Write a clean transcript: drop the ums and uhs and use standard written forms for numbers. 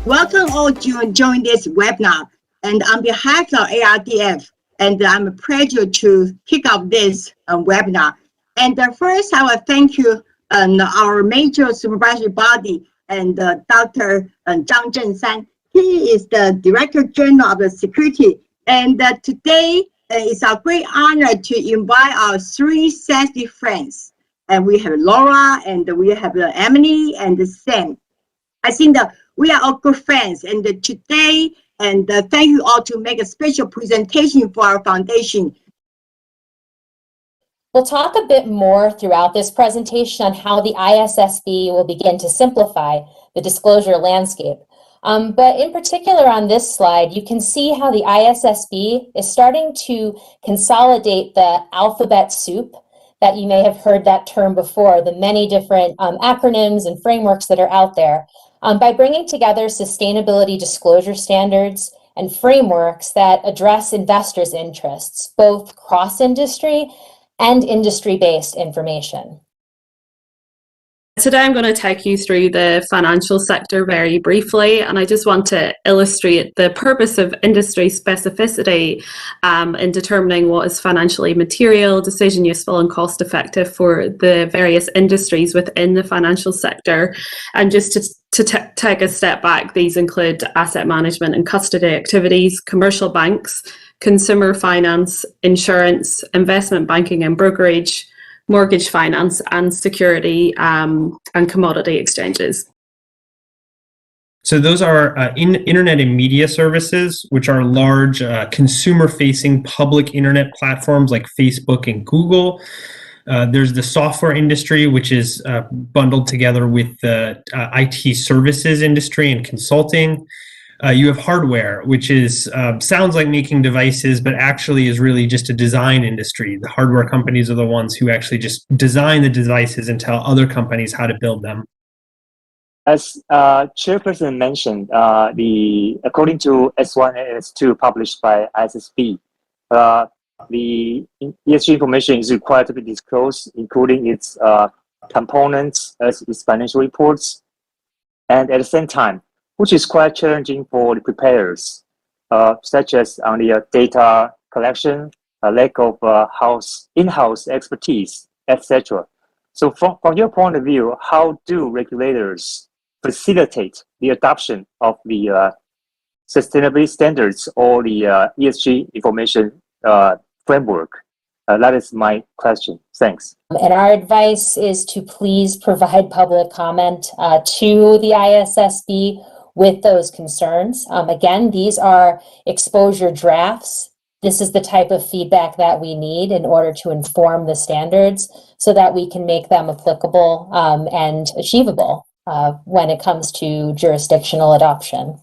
Welcome all to join this webinar. And on behalf of ARDF, and I'm a pleasure to kick off this webinar. And first, I will thank you, our major supervisory body, and Dr. Zhang Zhenshan. He is the Director General of the Security. And today, it's our great honor to invite our three SASB friends. And we have Laura, and we have Emily, and Sam. I think that we are all good friends. And today, thank you all to make a special presentation for our foundation. We'll talk a bit more throughout this presentation on how the ISSB will begin to simplify the disclosure landscape. But in particular on this slide, you can see how the ISSB is starting to consolidate the alphabet soup that you may have heard that term before, the many different acronyms and frameworks that are out there, by bringing together sustainability disclosure standards and frameworks that address investors' interests, both cross-industry and industry-based information. Today I'm going to take you through the financial sector very briefly, and I just want to illustrate the purpose of industry specificity in determining what is financially material, decision useful and cost effective for the various industries within the financial sector. And just to take a step back, these include asset management and custody activities, commercial banks, consumer finance, insurance, investment banking and brokerage, mortgage finance, and security and commodity exchanges. So those are internet and media services, which are large consumer-facing public internet platforms like Facebook and Google. There's the software industry, which is bundled together with the IT services industry and consulting. You have hardware, which is sounds like making devices, but actually is really just a design industry. The hardware companies are the ones who actually just design the devices and tell other companies how to build them. As Chairperson mentioned, according to S1 and S2 published by ISSB, the ESG information is required to be disclosed, including its components as its financial reports, and at the same time, which is quite challenging for the preparers, such as on the data collection, a lack of in-house expertise, etc. So from your point of view, how do regulators facilitate the adoption of the sustainability standards or the ESG information framework? That is my question. Thanks. And our advice is to please provide public comment to the ISSB with those concerns. Again, these are exposure drafts. This is the type of feedback that we need in order to inform the standards so that we can make them applicable and achievable when it comes to jurisdictional adoption.